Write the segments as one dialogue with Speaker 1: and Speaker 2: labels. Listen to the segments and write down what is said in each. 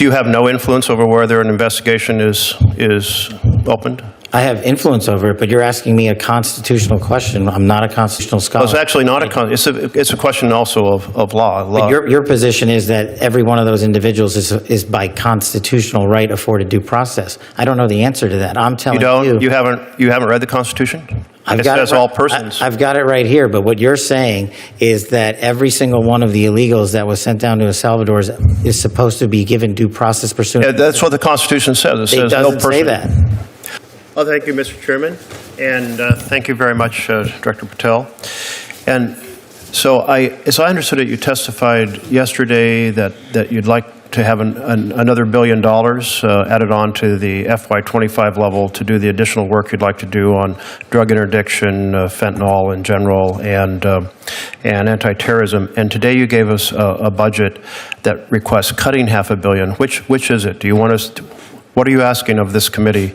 Speaker 1: So you have no influence over whether an investigation is opened?
Speaker 2: I have influence over it, but you're asking me a constitutional question. I'm not a constitutional scholar.
Speaker 1: Well, it's actually not it's a question also of law.
Speaker 2: But your position is that every one of those individuals is by constitutional right afforded due process. I don't know the answer to that. I'm telling you.
Speaker 1: You haven't read the Constitution? It says all persons.
Speaker 2: I've got it right here, but what you're saying is that every single one of the illegals that was sent down to El Salvador is supposed to be given due process pursuant.
Speaker 1: Yeah, that's what the Constitution says. It says no person.
Speaker 2: It doesn't say that.
Speaker 1: Well, thank you, Mr. Chairman, and thank you very much, Director Patel. And so as I understood it, you testified yesterday that you'd like to have another $1 billion added on to the FY25 level to do the additional work you'd like to do on drug interdiction, fentanyl in general, and anti-terrorism. And today you gave us a budget that requests cutting $500 million. Which is it? Do you want us to, what are you asking of this committee?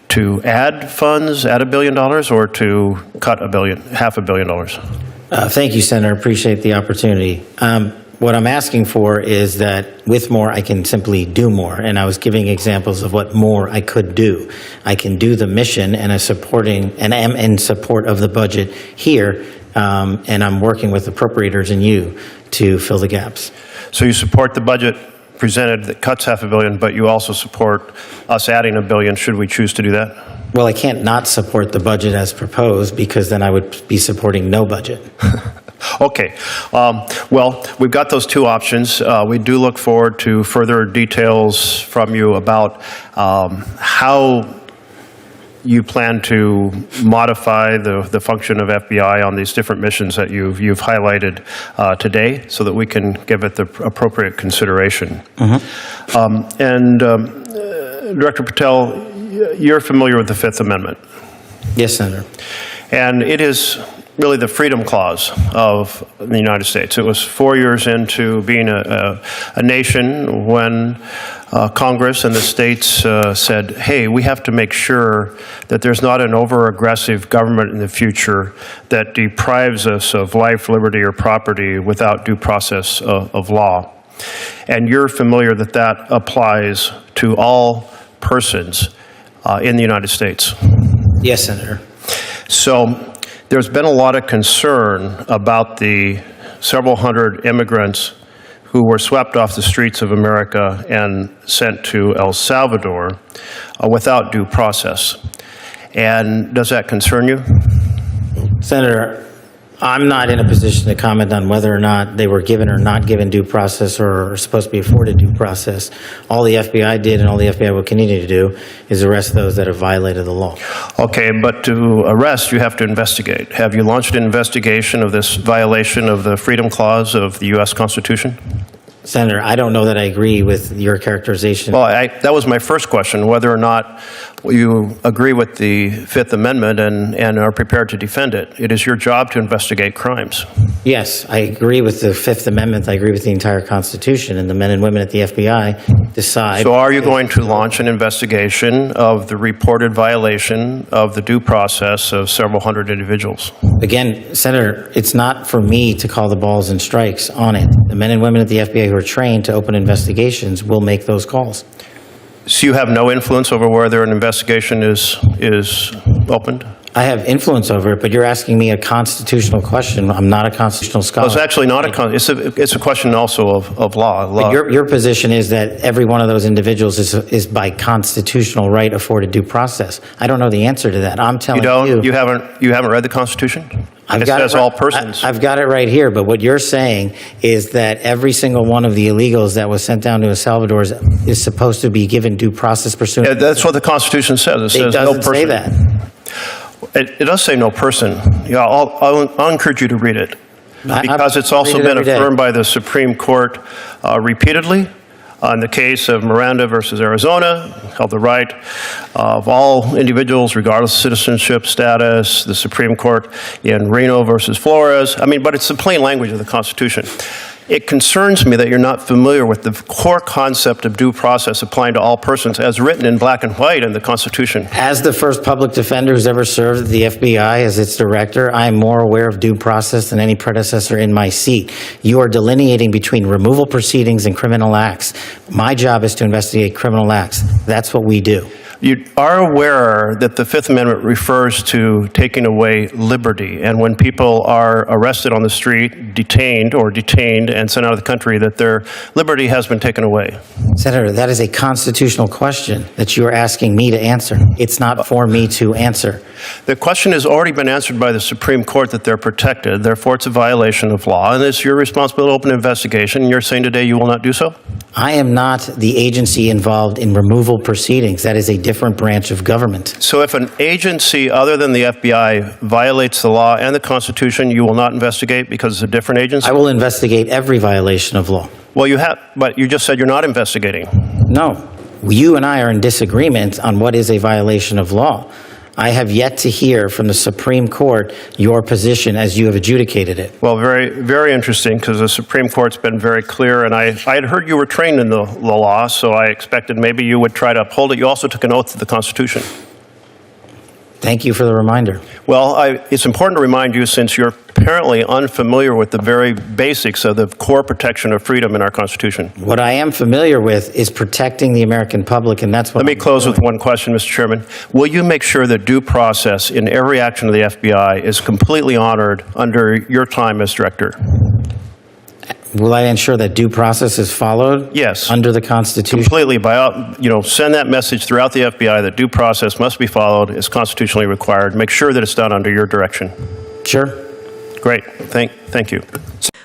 Speaker 1: To add funds, add $1 billion, or to cut $500 million?
Speaker 2: Thank you, Senator. Appreciate the opportunity. What I'm asking for is that with more, I can simply do more. And I was giving examples of what more I could do. I can do the mission and am in support of the budget here. And I'm working with appropriators and you to fill the gaps.
Speaker 1: So you support the budget presented that cuts $500 million, but you also support us adding $1 billion should we choose to do that?
Speaker 2: Well, I can't not support the budget as proposed because then I would be supporting no budget.
Speaker 1: Okay. Well, we've got those two options. We do look forward to further details from you about how you plan to modify the function of FBI on these different missions that you've highlighted today so that we can give it the appropriate consideration. Director Patel, you're familiar with the Fifth Amendment.
Speaker 2: Yes, Senator.
Speaker 1: And it is really the freedom clause of the United States. It was 4 years into being a nation when Congress and the states said, hey, we have to make sure that there's not an over-aggressive government in the future that deprives us of life, liberty, or property without due process of law. And you're familiar that that applies to all persons in the United States.
Speaker 2: Yes, Senator.
Speaker 1: So there's been a lot of concern about the several hundred immigrants who were swept off the streets of America and sent to El Salvador without due process. And does that concern you?
Speaker 2: Senator, I'm not in a position to comment on whether or not they were given or not given due process or are supposed to be afforded due process. All the FBI did and all the FBI will continue to do is arrest those that have violated the law.
Speaker 1: Okay, but to arrest, you have to investigate. Have you launched an investigation of this violation of the Freedom Clause of the U.S. Constitution?
Speaker 2: Senator, I don't know that I agree with your characterization.
Speaker 1: Well, that was my first question, whether or not you agree with the Fifth Amendment and are prepared to defend it. It is your job to investigate crimes.
Speaker 2: Yes, I agree with the Fifth Amendment. I agree with the entire Constitution, and the men and women at the FBI decide.
Speaker 1: So are you going to launch an investigation of the reported violation of the due process of several hundred individuals?
Speaker 2: Again, Senator, it's not for me to call the balls and strikes on it. The men and women at the FBI who are trained to open investigations will make those calls.
Speaker 1: So you have no influence over whether an investigation is opened?
Speaker 2: I have influence over it, but you're asking me a constitutional question. I'm not a constitutional scholar.
Speaker 1: Well, it's actually not it's a question also of law.
Speaker 2: But your position is that every one of those individuals is by constitutional right afforded due process. I don't know the answer to that. I'm telling you.
Speaker 1: You haven't read the Constitution? It says all persons.
Speaker 2: I've got it right here, but what you're saying is that every single one of the illegals that was sent down to El Salvador is supposed to be given due process pursuant.
Speaker 1: Yeah, that's what the Constitution says. It says no person.
Speaker 2: It doesn't say that.
Speaker 1: It does say no person. Yeah, I'll encourage you to read it because it's also been affirmed by the Supreme Court repeatedly. In the case of Miranda versus Arizona, held the right of all individuals, regardless of citizenship status. The Supreme Court in Reno versus Flores. I mean, but it's the plain language of the Constitution. It concerns me that you're not familiar with the core concept of due process applying to all persons as written in black and white in the Constitution.
Speaker 2: As the first public defender who's ever served at the FBI as its director, I am more aware of due process than any predecessor in my seat. You are delineating between removal proceedings and criminal acts. My job is to investigate criminal acts. That's what we do.
Speaker 1: You are aware that the Fifth Amendment refers to taking away liberty, and when people are arrested on the street, detained and sent out of the country, that their liberty has been taken away.
Speaker 2: Senator, that is a constitutional question that you are asking me to answer. It's not for me to answer.
Speaker 1: The question has already been answered by the Supreme Court that they're protected, therefore it's a violation of law, and it's your responsibility to open an investigation, and you're saying today you will not do so?
Speaker 2: I am not the agency involved in removal proceedings. That is a different branch of government.
Speaker 1: So if an agency other than the FBI violates the law and the Constitution, you will not investigate because it's a different agency?
Speaker 2: I will investigate every violation of law.
Speaker 1: Well, you have, but you just said you're not investigating.
Speaker 2: No. You and I are in disagreement on what is a violation of law. I have yet to hear from the Supreme Court your position as you have adjudicated it.
Speaker 1: Well, very, very interesting, because the Supreme Court's been very clear, and I had heard you were trained in the law, so I expected maybe you would try to uphold it. You also took an oath to the Constitution.
Speaker 2: Thank you for the reminder.
Speaker 1: Well, it's important to remind you, since you're apparently unfamiliar with the very basics of the core protection of freedom in our Constitution.
Speaker 2: What I am familiar with is protecting the American public, and that's what
Speaker 1: Let me close with one question, Mr. Chairman. Will you make sure that due process in every action of the FBI is completely honored under your time as director?
Speaker 2: Will I ensure that due process is followed?
Speaker 1: Yes.
Speaker 2: Under the Constitution?
Speaker 1: Completely. Send that message throughout the FBI that due process must be followed, is constitutionally required. Make sure that it's done under your direction.
Speaker 2: Sure.
Speaker 1: Great. Thank you.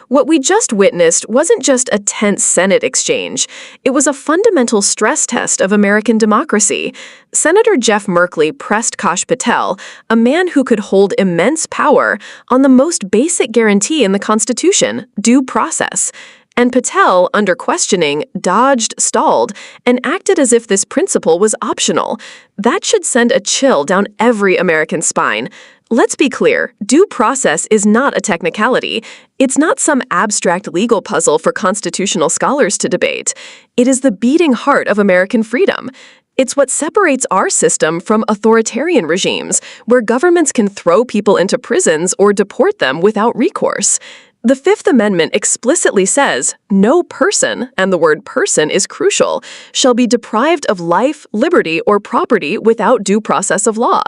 Speaker 3: What we just witnessed wasn't just a tense Senate exchange. It was a fundamental stress test of American democracy. Senator Jeff Merkley pressed Kash Patel, a man who could hold immense power, on the most basic guarantee in the Constitution, due process. And Patel, under questioning, dodged, stalled, and acted as if this principle was optional. That should send a chill down every American spine. Let's be clear, due process is not a technicality. It's not some abstract legal puzzle for constitutional scholars to debate. It is the beating heart of American freedom. It's what separates our system from authoritarian regimes, where governments can throw people into prisons or deport them without recourse. The Fifth Amendment explicitly says, no person, and the word person is crucial, shall be deprived of life, liberty, or property without due process of law.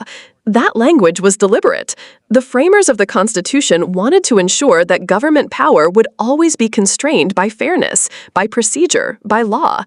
Speaker 3: That language was deliberate. The framers of the Constitution wanted to ensure that government power would always be constrained by fairness, by procedure, by law.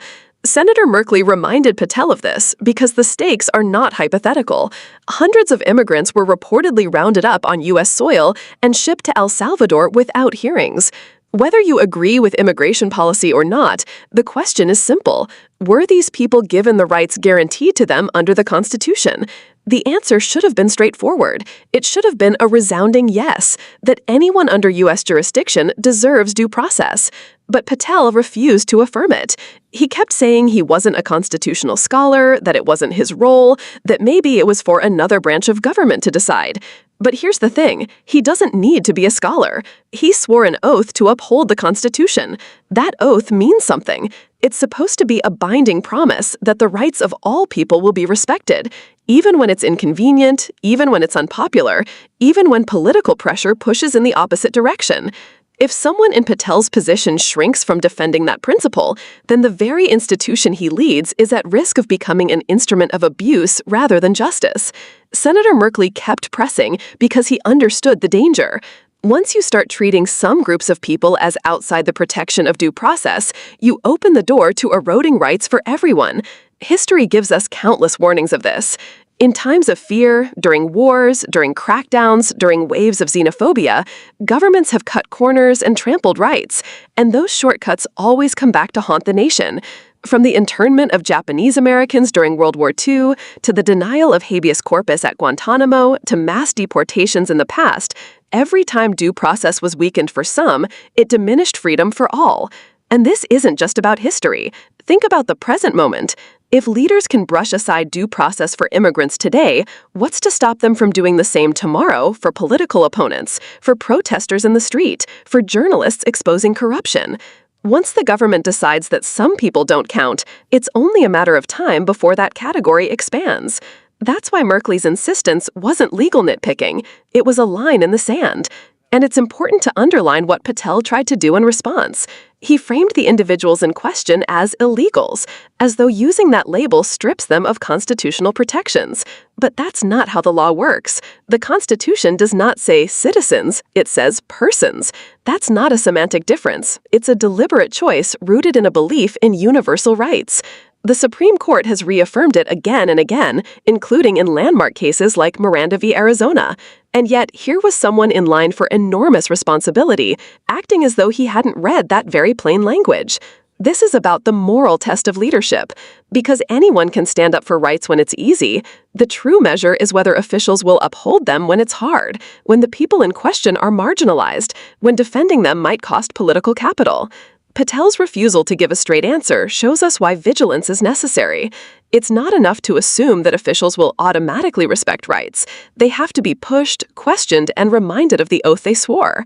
Speaker 3: Senator Merkley reminded Patel of this because the stakes are not hypothetical. Hundreds of immigrants were reportedly rounded up on U.S. soil and shipped to El Salvador without hearings. Whether you agree with immigration policy or not, the question is simple. Were these people given the rights guaranteed to them under the Constitution? The answer should have been straightforward. It should have been a resounding yes, that anyone under U.S. jurisdiction deserves due process. But Patel refused to affirm it. He kept saying he wasn't a constitutional scholar, that it wasn't his role, that maybe it was for another branch of government to decide. But here's the thing, he doesn't need to be a scholar. He swore an oath to uphold the Constitution. That oath means something. It's supposed to be a binding promise that the rights of all people will be respected, even when it's inconvenient, even when it's unpopular, even when political pressure pushes in the opposite direction. If someone in Patel's position shrinks from defending that principle, then the very institution he leads is at risk of becoming an instrument of abuse rather than justice. Senator Merkley kept pressing because he understood the danger. Once you start treating some groups of people as outside the protection of due process, you open the door to eroding rights for everyone. History gives us countless warnings of this. In times of fear, during wars, during crackdowns, during waves of xenophobia, governments have cut corners and trampled rights, and those shortcuts always come back to haunt the nation. From the internment of Japanese Americans during World War II, to the denial of habeas corpus at Guantanamo, to mass deportations in the past, every time due process was weakened for some, it diminished freedom for all. And this isn't just about history. Think about the present moment. If leaders can brush aside due process for immigrants today, what's to stop them from doing the same tomorrow for political opponents, for protesters in the street, for journalists exposing corruption? Once the government decides that some people don't count, it's only a matter of time before that category expands. That's why Merkley's insistence wasn't legal nitpicking. It was a line in the sand. And it's important to underline what Patel tried to do in response. He framed the individuals in question as illegals, as though using that label strips them of constitutional protections. But that's not how the law works. The Constitution does not say citizens, it says persons. That's not a semantic difference. It's a deliberate choice rooted in a belief in universal rights. The Supreme Court has reaffirmed it again and again, including in landmark cases like Miranda v. Arizona. And yet, here was someone in line for enormous responsibility, acting as though he hadn't read that very plain language. This is about the moral test of leadership. Because anyone can stand up for rights when it's easy, the true measure is whether officials will uphold them when it's hard, when the people in question are marginalized, when defending them might cost political capital. Patel's refusal to give a straight answer shows us why vigilance is necessary. It's not enough to assume that officials will automatically respect rights. They have to be pushed, questioned, and reminded of the oath they swore.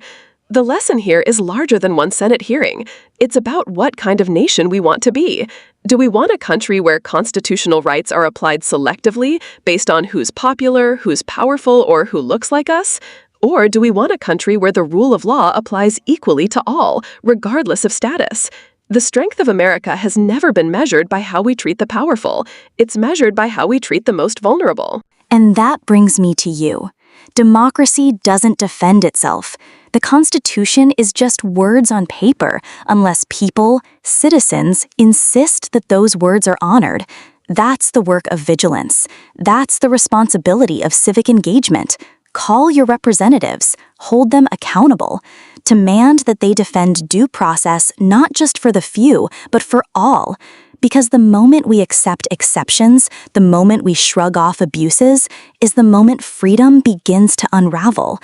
Speaker 3: The lesson here is larger than one Senate hearing. It's about what kind of nation we want to be. Do we want a country where constitutional rights are applied selectively based on who's popular, who's powerful, or who looks like us? Or do we want a country where the rule of law applies equally to all, regardless of status? The strength of America has never been measured by how we treat the powerful. It's measured by how we treat the most vulnerable.
Speaker 4: And that brings me to you. Democracy doesn't defend itself. The Constitution is just words on paper unless people, citizens, insist that those words are honored. That's the work of vigilance. That's the responsibility of civic engagement. Call your representatives, hold them accountable, demand that they defend due process not just for the few, but for all. Because the moment we accept exceptions, the moment we shrug off abuses, is the moment freedom begins to unravel.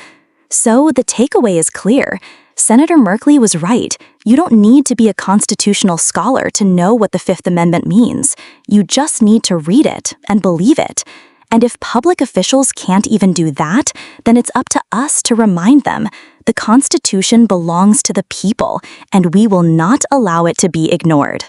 Speaker 4: So the takeaway is clear. Senator Merkley was right. You don't need to be a constitutional scholar to know what the Fifth Amendment means. You just need to read it and believe it. And if public officials can't even do that, then it's up to us to remind them. The Constitution belongs to the people, and we will not allow it to be ignored.